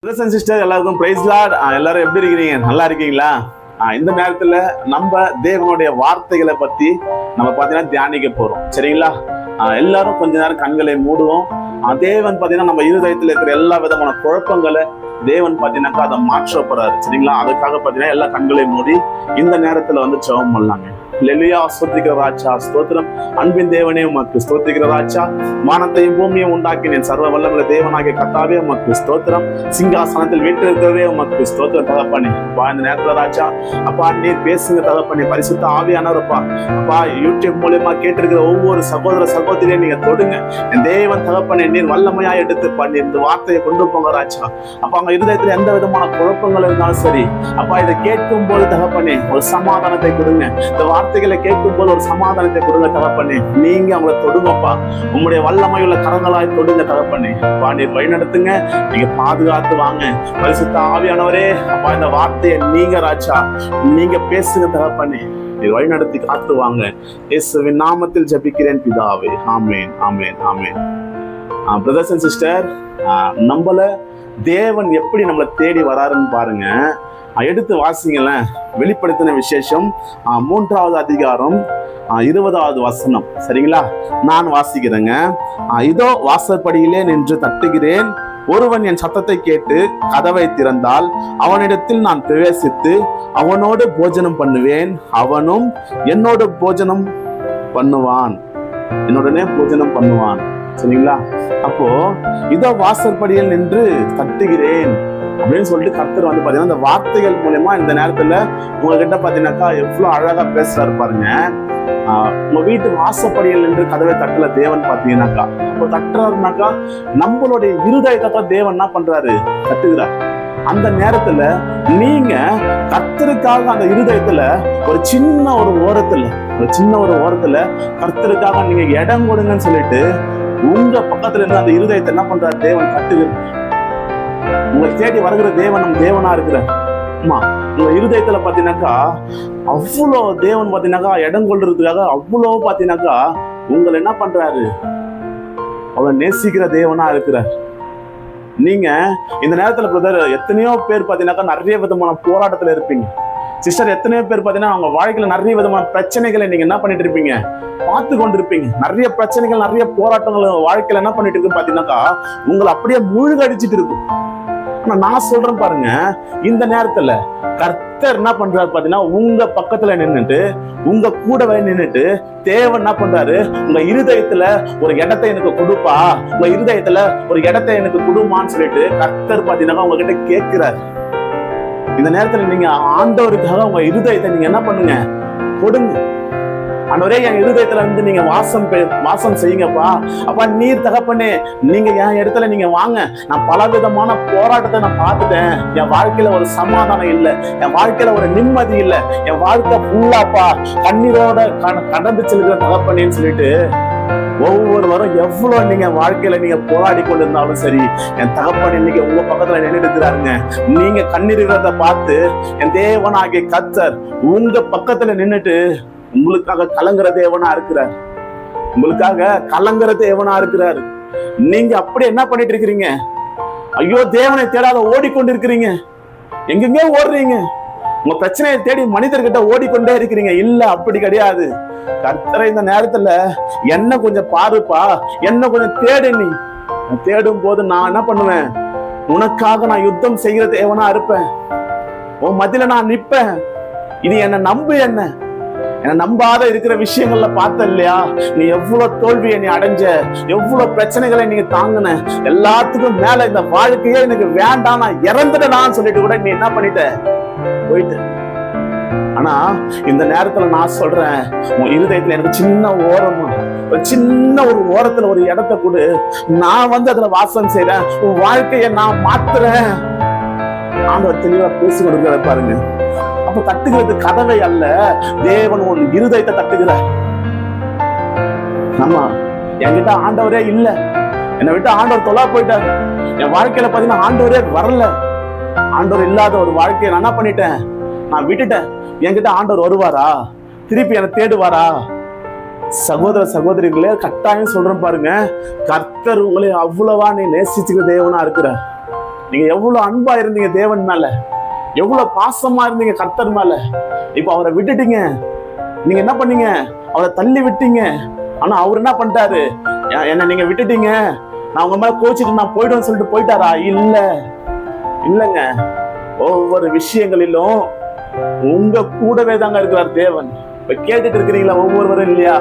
Brothers and sister எல்லாருக்கும் price Lord. எல்லாரும் எப்படி இருக்கிறீங்க? நல்லா இருக்கீங்களா? இந்த நேரத்துல நம்ம தேவனுடைய வார்த்தைகளை பத்தி நம்ம பாத்தீங்கன்னா தியானிக்க போறோம். சரிங்களா? எல்லாரும் கொஞ்ச நேரம் கண்களை மூடுவோம். தேவன் பாத்தீங்கன்னா நம்ம இருதயத்துல இருக்கிற எல்லா விதமான குழப்பங்களை தேவன் பாத்தீங்கன்னாக்கா அதை மாற்ற போறாரு. சரிங்களா? அதுக்காக பாத்தீங்கன்னா எல்லா கண்களையும் மூடி இந்த நேரத்துல ஜெபம் பண்ணலாங்க. லெலுயா, ஸ்தோத்திரிக்கிற ராஜா, ஸ்தோத்திரம். அன்பின் தேவனே உமக்கு ஸ்தோத்திரிக்கிற ராஜா. வானத்தையும் பூமியும் உண்டாக்கினேன் சர்வ வல்லமுள்ள தேவனாகிய கர்த்தாவே உமக்கு ஸ்தோத்திரம். சிங்காசனத்தில் வீட்டிருக்கவே உமக்கு ஸ்தோத்திரம் தகப்பனே. அப்பா, இந்த நேரத்துல ராஜா அப்பா நீர் பேசுங்க தகப்பனே. பரிசுத்த ஆவியானவரப்பா அப்பா யூடியூப் மூலியமா கேட்டிருக்கிற ஒவ்வொரு சகோதர சகோதரியை நீங்க தொடுங்க. என் தேவன் தகப்பனே நீர் வல்லமையா எடுத்து பண்ணி இந்த வார்த்தையை கொண்டு போங்க ராஜா. அப்ப அவங்க இருதயத்துல எந்த விதமான குழப்பங்கள் இருந்தாலும் சரி அப்பா இதை கேட்கும் போது தகப்பனே ஒரு சமாதானத்தை கொடுங்க. இந்த வார்த்தைகளை கேட்கும் போது ஒரு சமாதானத்தை கொடுங்க தகப்பனே. நீங்க அவங்களை தொடுங்கப்பா. உங்களுடைய வல்லமையுள்ள கரங்களாய் தொடுங்க தகப்பனே. அப்பா நீர் வழி நடத்துங்க, நீங்க பாதுகாத்து வாங்க. பரிசுத்த ஆவியானவரே அப்பா இந்த வார்த்தையை நீங்க ராஜா நீங்க பேசுங்க தகப்பனே. நீர் வழி நடத்தி காத்து வாங்க. இயேசுவின் நாமத்தில் ஜெபிக்கிறேன் பிதாவே. ஆமென், ஆமென், ஆமென். பிரதர்ஸ் அண்ட் சிஸ்டர், நம்மள தேவன் எப்படி நம்மளை தேடி வராருன்னு பாருங்க. எடுத்து வாசிங்களேன். வெளிப்படுத்தின விசேஷம் 3வது அதிகாரம் 20வது வசனம். சரிங்களா? நான் வாசிக்கிறேங்க. இதோ வாசற்படியிலே நின்று தட்டுகிறேன். ஒருவன் என் சத்தத்தை கேட்டு கதவை திறந்தால் அவனிடத்தில் நான் பிரவேசித்து அவனோடு போஜனம் பண்ணுவேன், அவனும் என்னோட போஜனம் பண்ணுவான், என்னுடனே போஜனம் பண்ணுவான். சரிங்களா? அப்போ இதோ வாசற்படியில் நின்று தட்டுகிறேன் அப்படின்னு சொல்லிட்டு கர்த்தர் பாத்தீங்கன்னா இந்த வார்த்தைகள் மூலமா இந்த நேரத்துல உங்ககிட்ட பாத்தீங்கன்னாக்கா எவ்வளவு அழகா பேசுறாரு பாருங்க. உங்க வீட்டு வாசப்படியில் நின்று கதவை தட்டல தேவன் பாத்தீங்கன்னாக்கா, அப்போ தட்டுறாருனாக்கா நம்மளுடைய இருதயத்தை தேவன் என்ன பண்றாரு? தட்டுகிறார். அந்த நேரத்துல நீங்க கர்த்தருக்காக அந்த இருதயத்துல ஒரு சின்ன ஒரு ஓரத்துல கர்த்தருக்காக நீங்க இடம் கொடுங்கன்னு சொல்லிட்டு உங்க பக்கத்துல இருந்து அந்த இருதயத்தை என்ன பண்றாரு? தேவன் தட்டுகிறார். உங்களை தேடி வருகிற தேவன் நம் தேவனா இருக்கிறார். ஆமா, உங்க இருதயத்துல பாத்தீங்கன்னாக்கா அவ்வளோ தேவன் பாத்தீங்கன்னாக்கா இடம் கொள்றதுக்காக அவ்வளோ பாத்தீங்கன்னாக்கா உங்களை என்ன பண்றாரு? அவளை நேசிக்கிற தேவனா இருக்கிறார். நீங்க இந்த நேரத்துல பிரதர் எத்தனையோ பேர் பாத்தீங்கன்னாக்கா நிறைய விதமான போராட்டத்துல இருப்பீங்க. சிஸ்டர் எத்தனையோ பேர் பாத்தீங்கன்னா அவங்க வாழ்க்கையில நிறைய விதமான பிரச்சனைகளை நீங்க என்ன பண்ணிட்டு இருப்பீங்க? பார்த்து கொண்டு இருப்பீங்க. நிறைய பிரச்சனைகள் நிறைய போராட்டங்கள் வாழ்க்கையில என்ன பண்ணிட்டு இருக்கு பாத்தீங்கன்னாக்கா உங்களை அப்படியே மூழ்கடிச்சிட்டு இருக்கும். ஆனா நான் சொல்றேன் பாருங்க, இந்த நேரத்துல கர்த்தர் என்ன பண்றாரு பாத்தீங்கன்னா உங்க பக்கத்துல நின்னுட்டு உங்க கூடவே நின்னுட்டு தேவன் என்ன பண்றாரு? உங்க இருதயத்துல ஒரு இடத்தை எனக்கு கொடுப்பா, உங்க இருதயத்துல ஒரு இடத்தை எனக்கு கொடுமான்னு சொல்லிட்டு கர்த்தர் பாத்தீங்கன்னா உங்ககிட்ட கேட்கிறாரு. இந்த நேரத்துல நீங்க ஆண்டவருக்காக உங்க இருதயத்தை நீங்க என்ன பண்ணுங்க? கொடுங்க. ஆண்டவரே என் இருதயத்துல இருந்து நீங்க வாசம் செய்யுங்கப்பா. அப்பா நீர் தகப்பனே நீங்க என் இடத்துல நீங்க வாங்க. நான் பல விதமான போராட்டத்தை நான் பார்த்துட்டேன். என் வாழ்க்கையில ஒரு சமாதானம் இல்லை, என் வாழ்க்கையில ஒரு நிம்மதி இல்லை, என் வாழ்க்கை ஃபுல்லாப்பா கண்ணீரோட கடந்து செல்கிற தகப்பனேன்னு சொல்லிட்டு ஒவ்வொருவரும் எவ்வளவு நீங்க வாழ்க்கையில நீங்க போராடி கொண்டு இருந்தாலும் சரி என் தகப்பன் இன்னைக்கு உங்க பக்கத்துல நின்றுட்டு இருக்கிறாருங்க. நீங்க கண்ணீர்கிறத பார்த்து என் தேவனாகிய கர்த்தர் உங்க பக்கத்துல நின்னுட்டு உங்களுக்காக கலங்குற தேவனா இருக்கிறார். நீங்க அப்படி என்ன பண்ணிட்டு இருக்கிறீங்க? ஐயோ தேவனை தேடாத ஓடிக்கொண்டு இருக்கிறீங்க. எங்கெங்க ஓடுறீங்க? உங்க பிரச்சனையை தேடி மனிதர்கிட்ட ஓடிக்கொண்டே இருக்கிறீங்க. இல்ல, அப்படி கிடையாது. கர்த்தரை இந்த நேரத்துல என்ன கொஞ்சம் பாருப்பா, என்ன கொஞ்சம் தேடு. நீ தேடும் போது நான் என்ன பண்ணுவேன்? உனக்காக நான் யுத்தம் செய்கிற தேவனா இருப்பேன். உன் மத்தியில நான் நிப்பேன். இது என்ன நம்பு. என்ன நம்பாத இருக்கிற விஷயங்கள்ல பார்த்த இல்லையா? நீ எவ்வளவு தோல்வியை நீ அடைஞ்ச, எவ்வளவு பிரச்சனைகளை நீங்க தாங்கின. எல்லாத்துக்கும் மேல இந்த வாழ்க்கையே எனக்கு வேண்டாம், நான் இறந்துடலான்னு சொல்லிட்டு கூட நீ என்ன பண்ணிட்ட? போயிட்டு. ஆனா இந்த நேரத்துல நான் சொல்றேன், உன் இருதயத்துல எனக்கு சின்ன ஒரு ஓரத்துல ஒரு இடத்தை கொடு. நான் அதுல வாசம் செய்றேன். உன் வாழ்க்கையை நான் மாத்துறேன். ஆண்டவர் தெளிவா பேசி கொடுக்கிற பாருங்க. அப்ப தட்டுகிறது கதவை அல்ல, தேவன் உன் இருதயத்தை தட்டுகிறார். ஆமா, என்கிட்ட ஆண்டவரே இல்ல, என்னை விட்டு ஆண்டவர் தொலா போயிட்டார். என் வாழ்க்கையில பாத்தீங்கன்னா ஆண்டவரே வரல. ஆண்டவர் இல்லாத ஒரு வாழ்க்கையை நான் என்ன பண்ணிட்டேன்? நான் விட்டுட்டேன். என்கிட்ட ஆண்டவர் வருவாரா? திருப்பி என்னை தேடுவாரா? சகோதர சகோதரிகளே, கட்டாயம் சொல்றேன் பாருங்க, கர்த்தர் உங்களை அவ்வளவா நீ நேசிச்சுக்கிற தேவனா இருக்கிறார். நீங்க எவ்வளவு அன்பா இருந்தீங்க தேவன் மேல, எவ்வளவு பாசமா இருந்தீங்க கர்த்தர் மேல. இப்ப அவரை விட்டுட்டீங்க. நீங்க என்ன பண்ணீங்க? அவரை தள்ளி விட்டீங்க. ஆனா அவர் என்ன பண்ணிட்டாரு? என்ன நீங்க விட்டுட்டீங்க, நான் உங்க மேல கோச்சிட்டு நான் போயிடுவேன்னு சொல்லிட்டு போயிட்டாரா? இல்லங்க. ஒவ்வொரு விஷயங்களிலும் உங்க கூடவே தாங்க இருக்கிறார் தேவன். இப்ப கேட்டுட்டு இருக்கிறீங்களா ஒவ்வொருவரும் இல்லையா?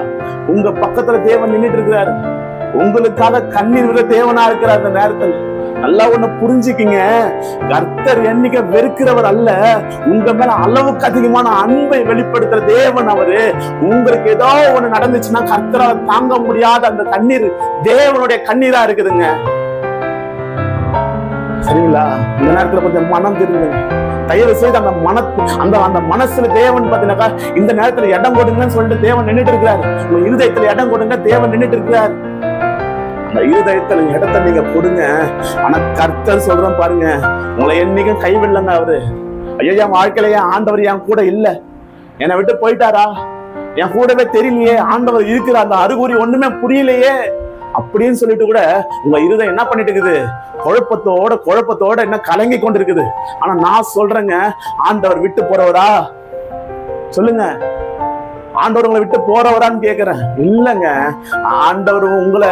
உங்க பக்கத்துல தேவன் நின்றுட்டு இருக்கிறாரு. உங்களுக்காக கண்ணீர் விட தேவனா இருக்கிறார். அந்த நேரத்தில் நல்லா ஒண்ணு புரிஞ்சுக்கிங்க, கர்த்தர் என்னைக்கு வெறுக்கிறவர் அல்ல, உங்க மேல அளவுக்கு அதிகமான அன்பை வெளிப்படுத்துற தேவன் அவரு. உங்களுக்கு ஏதோ ஒண்ணு நடந்துச்சுன்னா கர்த்தரால் தாங்க முடியாத அந்த கண்ணீர் தேவனுடைய கண்ணீரா இருக்குதுங்க. சரிங்களா? இந்த நேரத்துல கொஞ்சம் மனம் திரும்புங்க. தயவு செய்து அந்த மனசுல தேவன் பாத்தீங்கன்னாக்கா இந்த நேரத்துல இடம் கொடுங்கன்னு சொல்லிட்டு தேவன் நின்றுட்டு இருக்கிறாரு. உங்க இருதயத்துல இடம் கொடுங்க, தேவன் நின்றுட்டு இருக்கிறார். அந்த இருதயத்துல இடத்தை நீங்க கொடுங்க. ஆனா கர்த்தர் சொல்றேன் பாருங்க, உங்களை என்னைக்கும் கைவிடலங்க அவரு. ஐயோ, என் வாழ்க்கையில ஆண்டவர் என் கூட இல்ல, என்னை விட்டு போயிட்டாரா, என் கூடவே தெரியலையே, ஆண்டவர் இருக்கிற அந்த அறிகுறி ஒண்ணுமே புரியலையே அப்படின்னு சொல்லிட்டு கூட உங்க இருதயம் என்ன பண்ணிட்டு இருக்குது? குழப்பத்தோட என்ன கலங்கி கொண்டு இருக்குது. ஆனா நான் சொல்றேங்க, ஆண்டவர் விட்டு போறவரா? சொல்லுங்க, ஆண்டவர் உங்களை விட்டு போறவரான்னு கேக்குறேன். இல்லங்க, ஆண்டவர் உங்களை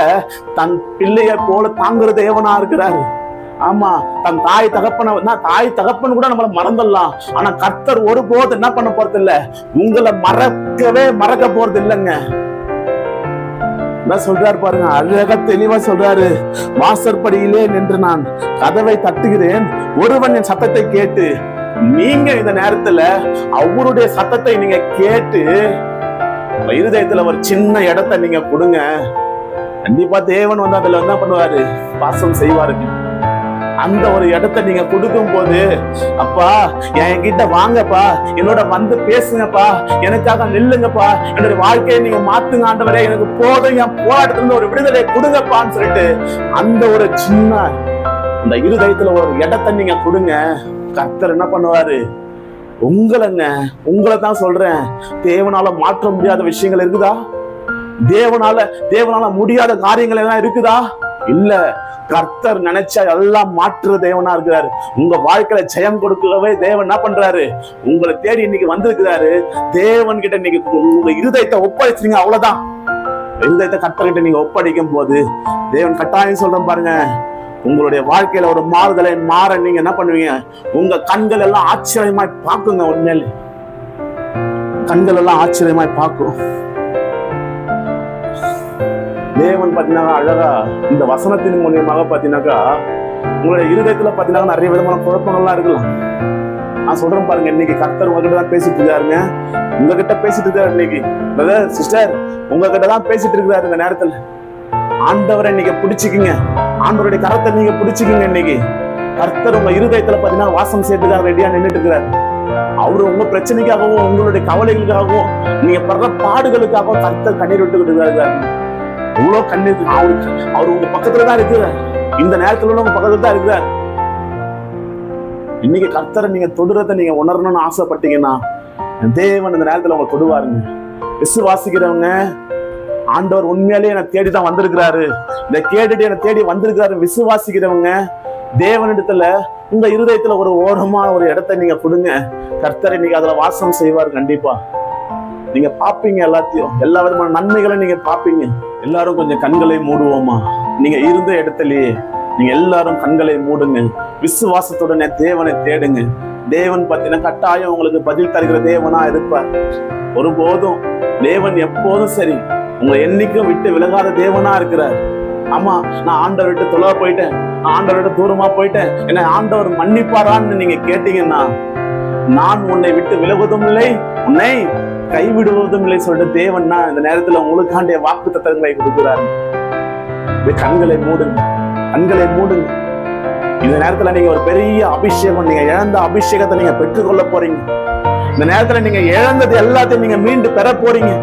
தன் பிள்ளைய போல தாங்குற தேவனா இருக்கிறாரு. ஆமா, தன் தாய் தகப்பன் கூட நம்மள மறந்துடலாம். ஆனா கர்த்தர் ஒருபோது என்ன பண்ண போறது இல்ல, உங்களை மறக்க போறது இல்லைங்க. சொல்றாரு பாருங்க, அழகா தெளிவா சொல்றாரு. வாசற்படியிலே நின்று நான் கதவை தட்டுகிறேன், ஒருவன் என் சத்தத்தை கேட்டு. நீங்க இந்த நேரத்துல அவருடைய சத்தத்தை நீங்க கேட்டு இருதயத்துல ஒரு சின்ன இடத்தை நீங்க கொடுங்க. கண்டிப்பா தேவன் வந்து அதுல என்ன பண்ணுவாரு? வாசம் செய்வாருங்க. அந்த ஒரு இடத்தை நீங்க கொடுக்கும் போது, அப்பா என்கிட்ட வாங்கப்பா, என்னோட வந்து பேசுங்கப்பா, எனக்காக நில்லுங்கப்பா, என்னோட வாழ்க்கையை நீங்க மாத்துங்க ஆண்டவரே, எனக்கு போதும், என் போராட்டத்துல இருந்து ஒரு விடுதலை கொடுங்கப்பான்னு சொல்லிட்டு அந்த ஒரு சின்ன அந்த இருதயத்துல ஒரு இடத்தை நீங்க கொடுங்க. கர்த்தர் என்ன பண்ணுவாரு? உங்களை தான் சொல்றேன். தேவனால மாற்ற முடியாத விஷயங்கள் இருக்குதா? தேவனால முடியாத காரியங்கள் எல்லாம் இருக்குதா? இல்ல. கர்த்தர் நினைச்சா எல்லாம் மாற்றுற தேவனா இருக்கிறாரு. உங்க வாழ்க்கையில ஜெயம் கொடுக்கவே தேவன் என்ன பண்றாரு? உங்களை தேடி இன்னைக்கு வந்திருக்கிறாரு. தேவன் கிட்ட இன்னைக்கு உங்க இருதயத்தை ஒப்படைச்சிருங்க, அவ்வளவுதான். இருதயத்தை கர்த்தர்கிட்ட நீங்க ஒப்படைக்கும் போது தேவன் கட்டாயம் சொல்றேன் பாருங்க, உங்களுடைய வாழ்க்கையில ஒரு மாறுதலை மாற நீங்க என்ன பண்ணுவீங்க? உங்க கண்கள் எல்லாம் ஆச்சரியமாய் பார்க்குங்க. உண்மையிலே கண்கள் எல்லாம் ஆச்சரியமாய் பார்க்கும். தேவன் பாத்தீங்கன்னா அழகா இந்த வசனத்தின் மூலியமாக பாத்தீங்கன்னாக்கா உங்களுடைய இருதயத்துல பாத்தீங்கன்னா நிறைய விதமான குழப்பங்கள்லாம் இருக்கலாம். நான் சொல்றேன் பாருங்க, இன்னைக்கு கர்த்தர் உங்ககிட்ட தான் பேசிட்டு இருக்காருங்க. உங்ககிட்ட பேசிட்டு இருக்காரு இன்னைக்கு. பிரதர், சிஸ்டர், உங்ககிட்ட தான் பேசிட்டு இருக்கிறாரு இந்த நேரத்துல. ஆண்டவரை நீங்க பிடிச்சிக்கிங்க, ஆண்டவருடைய கரத்தை நீங்க பிடிச்சிக்கிங்க. இன்னைக்கு கர்த்தர் உங்க இருதயத்துல பாத்தீங்கன்னா வாசம் சேர்த்துக்காக ரெடியா நின்றுட்டு இருக்கிறாரு. அவரு உங்க பிரச்சனைக்காகவும் உங்களுடைய கவலைகளுக்காகவும் நீங்க படுற பாடுகளுக்காகவும் கர்த்தர் கண்ணீர் விட்டுக்கிட்டு இருக்காரு. இவ்வளவு கண்ணீர் அவர் உங்க பக்கத்துலதான் இருக்கிறார். இந்த நேரத்துல உங்க பக்கத்துல தான் இருக்கிறார். இன்னைக்கு கர்த்தரை நீங்க தொடுறதை நீங்க உணரணும்னு ஆசைப்பட்டீங்கன்னா தேவன் இந்த நேரத்துல உங்க தொடுவாருங்க. விசுவாசிக்கிறவங்க, ஆண்டவர் உண்மையாலே என்னை தேடிதான் வந்திருக்கிறாரு, இதை கேட்டுட்டு என்னை தேடி வந்திருக்கிறாரு விசுவாசிக்கிறவங்க, தேவனிடத்துல உங்க இருதயத்துல ஒரு ஓரமா ஒரு இடத்தை நீங்க கொடுங்க. கர்த்தரை இன்னைக்கு அதுல வாசம் செய்வார். கண்டிப்பா நீங்க பாப்பீங்க, எல்லாத்தையும் எல்லா விதமான நன்மைகளை நீங்க பாப்பீங்க. எல்லாரும் கொஞ்சம் கண்களை மூடுவோமா? நீங்க இருந்த இடத்துலயே நீங்க எல்லாரும் கண்களை மூடுங்க. விசுவாசத்துடனே தேவனை தேடுங்க. தேவன் பார்த்தீங்கன்னா கட்டாயம் உங்களுக்கு பதில் தருகிற தேவனா இருப்பார். ஒருபோதும் தேவன் எப்போதும் சரி உங்களை என்னைக்கும் விட்டு விலகாத தேவனா இருக்கிறார். ஆமா, நான் ஆண்டவர் விட்டு தொலைவா போயிட்டேன், நான் ஆண்டவர் விட்டு தூரமா போயிட்டேன், என்ன ஆண்டவர் மன்னிப்பாரான்னு நீங்க கேட்டீங்கன்னா, நான் உன்னை விட்டு விலகுவதும் இல்லை, உன்னை கைவிடுவதும் இல்லை சொல்லிட்டு தேவன்னா இந்த நேரத்துல உங்களுக்காண்டிய வாக்கு தத்தங்களை கொடுக்கிறார். கண்களை மூடுங்க, கண்களை மூடுங்க. இந்த நேரத்துல நீங்க ஒரு பெரிய அபிஷேகம், நீங்க இழந்த அபிஷேகத்தை நீங்க பெற்றுக்கொள்ள போறீங்க. இந்த நேரத்துல நீங்க இழந்தது எல்லாத்தையும் நீங்க மீண்டு பெற போறீங்க.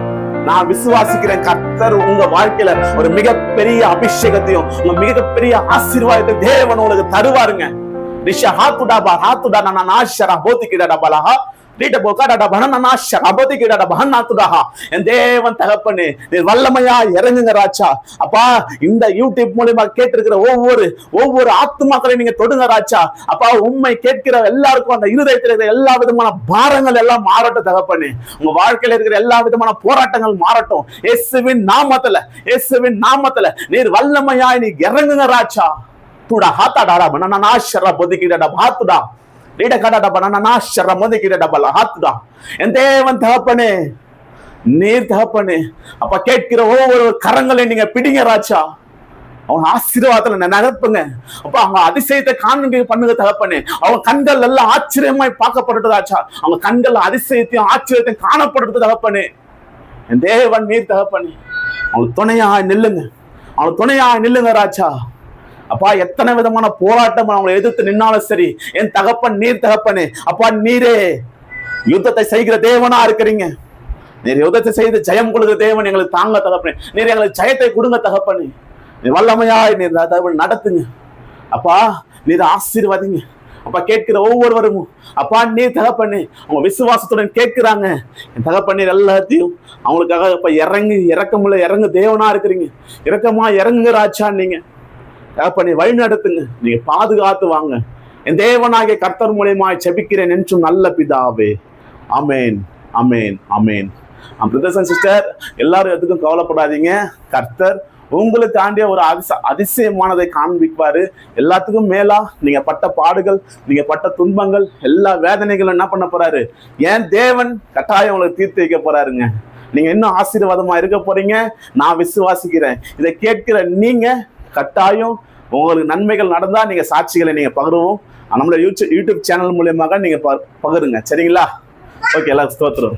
நான் விசுவாசிக்கிறேன், கர்த்தர் உங்க வாழ்க்கையில ஒரு மிகப்பெரிய அபிஷேகத்தையும் உங்க மிகப்பெரிய ஆசீர்வாதத்தை தேவன் உங்களுக்கு தருவாருங்க. என் தேவன் தகப்பனே நீர் வல்லமையா இறங்குங்க ராஜா. அப்பா இந்த யூடியூப் மூலமா கேட்டிருக்கிற ஒவ்வொரு ஆத்துமாக்களை நீங்க தொடுங்க ராஜா. அப்பா உண்மை கேட்கிற எல்லாருக்கும் அந்த இருதயத்தில் இருக்கிற எல்லா விதமான பாரங்கள் எல்லாம் மாறட்டும் தகப்பனே. உங்க வாழ்க்கையில இருக்கிற எல்லா விதமான போராட்டங்கள் மாறட்டும் இயேசுவின் நாமத்துல நீர் வல்லமையாய் நீ இறங்குங்க ராஜா. துடா ஹாத்தாடா பனனா ஷர பொதிக்கிடடா ஹாத்துடா ரீட கடடா பனனா ஷர பொதிக்கிடடா பல ஹாத்துடா. என் தேவன் தகப்பனே நீர் தகப்பனே அப்ப கேட்கிற ஒவ்வொரு கரங்களை நீங்க பிடிங்க ராஜா. அவங்க ஆசீர்வாதத்துல நடப்புங்க. அப்ப அவங்க அதிசயத்தை காண்க பண்ணுங்க தகப்பனே. அவங்க கண்கள் எல்லாம் ஆச்சரியமாய் பார்க்கப்பட்டது ராஜா. அவங்க கண்கள் அதிசயத்தையும் ஆச்சரியத்தையும் காணப்படுறது தகப்பனே. என் தேவன் நீர் தகப்பனே அவங்களுக்கு துணையா நில்லுங்க ராஜா. அப்பா எத்தனை விதமான போராட்டம் அவங்களை எதிர்த்து நின்னாலும் சரி என் தகப்பன் நீர் தகப்பனே. அப்பா நீரே யுத்தத்தை செய்கிற தேவனா இருக்கிறீங்க. நீர் யுத்தத்தை செய்து ஜெயம் கொடுக்கிற தேவன் எங்களுக்கு தாங்க தகப்பனே. நீர் எங்களுக்கு ஜெயத்தை கொடுங்க தகப்பனே. நீர் வல்லமையாய் நீர் நடத்துங்க அப்பா. நீர் ஆசீர்வாதிங்க அப்பா. கேட்கிற ஒவ்வொருவரும் அப்பா நீர் தகப்பனே அவங்க விசுவாசத்துடன் கேட்கிறாங்க என் தகப்பனே. எல்லாத்தையும் அவங்களுக்காக இப்ப இறக்கமுள்ள இறங்கு தேவனா இருக்கிறீங்க. இறக்கமா இறங்குங்க ராஜா. நீங்க தகப்பனே வழி நடத்துங்க. நீங்க பாதுகாத்து வாங்க. என் தேவனாகிய கர்த்தர் மூலியமாய் ஜெபிக்கிறேன் என்றும் நல்ல பிதாவே. ஆமேன் ஆமேன் ஆமேன். பிரதர்ஸ் அண்ட் சிஸ்டர் எல்லாரும் எதுக்கும் கவலைப்படாதீங்க. கர்த்தர் உங்களுக்கு தாண்டிய ஒரு அதிசயமானதை காண்பிப்பாரு. எல்லாத்துக்கும் மேலா நீங்க பட்ட பாடுகள், நீங்க பட்ட துன்பங்கள், எல்லா வேதனைகளும் என்ன பண்ண போறாரு ஏன் தேவன் கட்டாயம் உங்களுக்கு தீர்த்து வைக்க போறாருங்க. நீங்க இன்னும் ஆசீர்வாதமா இருக்க போறீங்க. நான் விசுவாசிக்கிறேன். இதை கேட்கிற நீங்க கட்டாயம் உங்களுக்கு நன்மைகள் நடந்தா நீங்க சாட்சிகளை நீங்க பகிருவோம். நம்மளோட யூடியூப் சேனல் மூலியமாக நீங்க பகிருங்க. சரிங்களா? ஓகே, எல்லாரும் ஸ்தோத்திரம்.